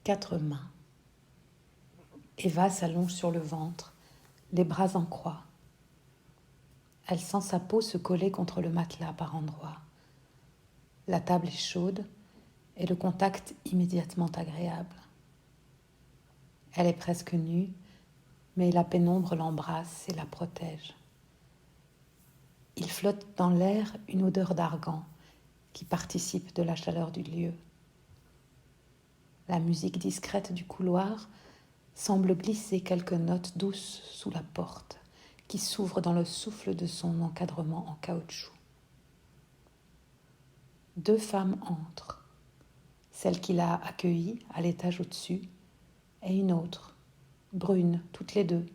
4 mains. Eva s'allonge sur le ventre, les bras en croix. Elle sent sa peau se coller contre le matelas par endroits. La table est chaude et le contact immédiatement agréable. Elle est presque nue, mais la pénombre l'embrasse et la protège. Il flotte dans l'air une odeur d'argan qui participe de la chaleur du lieu. La musique discrète du couloir semble glisser quelques notes douces sous la porte qui s'ouvre dans le souffle de son encadrement en caoutchouc. 2 femmes entrent, celle qui l'a accueillie à l'étage au-dessus et une autre, brune, toutes les deux,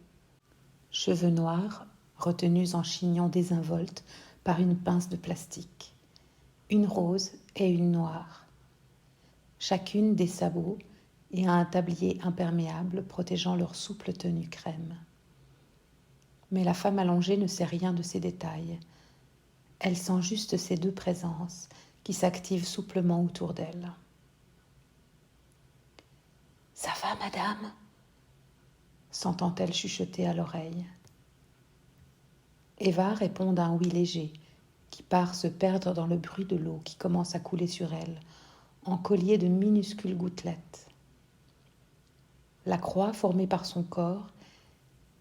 cheveux noirs retenus en chignon désinvolte par une pince de plastique, une rose et une noire, chacune des sabots et un tablier imperméable protégeant leur souple tenue crème. Mais la femme allongée ne sait rien de ces détails. Elle sent juste ces 2 présences qui s'activent souplement autour d'elle. « Ça va, madame ?» s'entend-elle chuchoter à l'oreille. Eva répond d'un oui léger, qui part se perdre dans le bruit de l'eau qui commence à couler sur elle, en collier de minuscules gouttelettes. La croix formée par son corps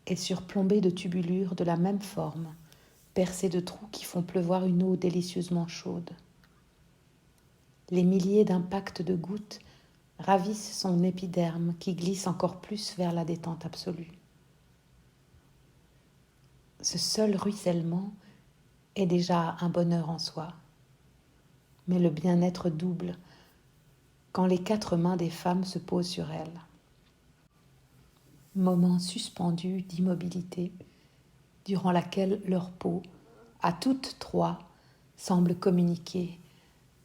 est surplombée de tubulures de la même forme, percées de trous qui font pleuvoir une eau délicieusement chaude. Les milliers d'impacts de gouttes ravissent son épiderme qui glisse encore plus vers la détente absolue. Ce seul ruissellement est déjà un bonheur en soi, mais le bien-être double quand les 4 mains des femmes se posent sur elle. Moment suspendu d'immobilité, durant laquelle leur peau, à toutes 3, semble communiquer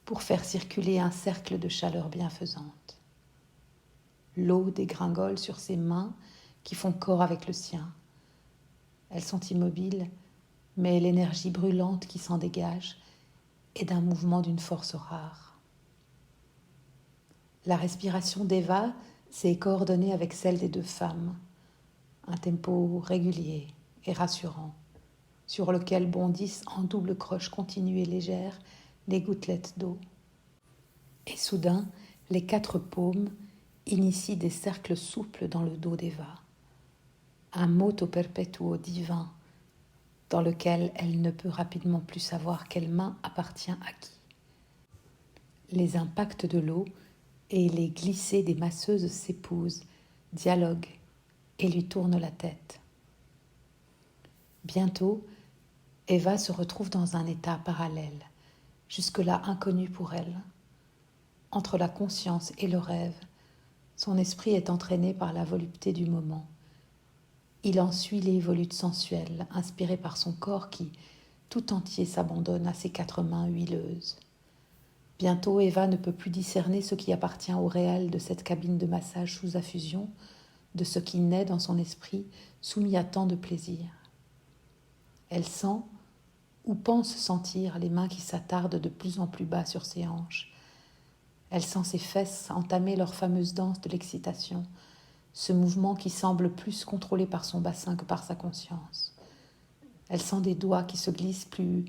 pour faire circuler un cercle de chaleur bienfaisante. L'eau dégringole sur ses mains qui font corps avec le sien. Elles sont immobiles, mais l'énergie brûlante qui s'en dégage est d'un mouvement d'une force rare. La respiration d'Eva s'est coordonnée avec celle des 2 femmes, un tempo régulier et rassurant, sur lequel bondissent en double croche continue et légère les gouttelettes d'eau. Et soudain, les 4 paumes initient des cercles souples dans le dos d'Eva, un moto perpetuo divin dans lequel elle ne peut rapidement plus savoir quelle main appartient à qui. Les impacts de l'eau et les glissées des masseuses s'épousent, dialoguent et lui tournent la tête. Bientôt, Eva se retrouve dans un état parallèle, jusque-là inconnu pour elle. Entre la conscience et le rêve, son esprit est entraîné par la volupté du moment. Il en suit les volutes sensuelles, inspirées par son corps qui, tout entier, s'abandonne à ses 4 mains huileuses. Bientôt, Eva ne peut plus discerner ce qui appartient au réel de cette cabine de massage sous affusion, de ce qui naît dans son esprit, soumis à tant de plaisir. Elle sent, ou pense sentir, les mains qui s'attardent de plus en plus bas sur ses hanches. Elle sent ses fesses entamer leur fameuse danse de l'excitation, ce mouvement qui semble plus contrôlé par son bassin que par sa conscience. Elle sent des doigts qui se glissent plus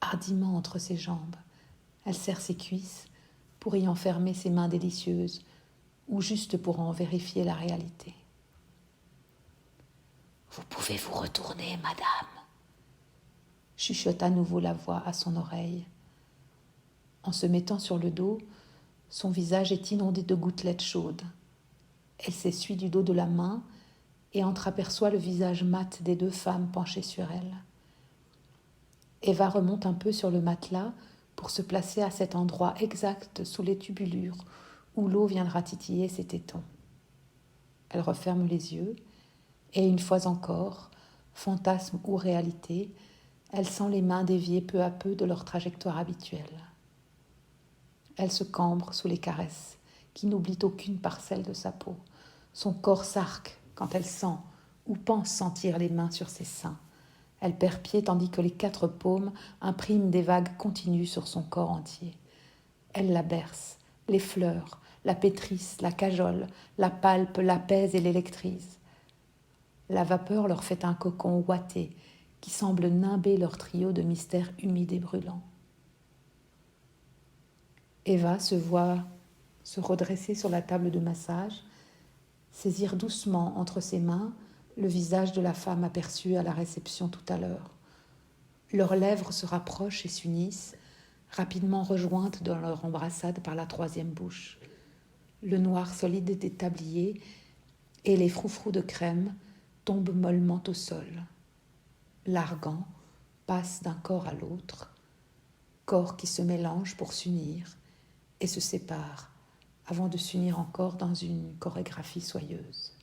hardiment entre ses jambes. Elle serre ses cuisses pour y enfermer ses mains délicieuses ou juste pour en vérifier la réalité. « Vous pouvez vous retourner, madame » chuchote à nouveau la voix à son oreille. En se mettant sur le dos, son visage est inondé de gouttelettes chaudes. Elle s'essuie du dos de la main et entreaperçoit le visage mat des 2 femmes penchées sur elle. Eva remonte un peu sur le matelas pour se placer à cet endroit exact sous les tubulures où l'eau viendra titiller ses tétons. Elle referme les yeux et une fois encore, fantasme ou réalité, elle sent les mains dévier peu à peu de leur trajectoire habituelle. Elle se cambre sous les caresses qui n'oublient aucune parcelle de sa peau. Son corps s'arque quand elle sent ou pense sentir les mains sur ses seins. Elle perd pied tandis que les 4 paumes impriment des vagues continues sur son corps entier. Elle la berce, l'effleure, la pétrissent, la cajolent, la palpent, l'apaisent et l'électrisent. La vapeur leur fait un cocon ouaté qui semble nimber leur trio de mystères humides et brûlants. Eva se voit se redresser sur la table de massage, saisir doucement entre ses mains le visage de la femme aperçue à la réception tout à l'heure. Leurs lèvres se rapprochent et s'unissent, rapidement rejointes dans leur embrassade par la troisième bouche. Le noir solide des tabliers et les froufrous de crème tombent mollement au sol. L'argan passe d'un corps à l'autre, corps qui se mélangent pour s'unir et se séparent avant de s'unir encore dans une chorégraphie soyeuse.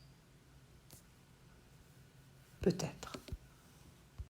Peut-être.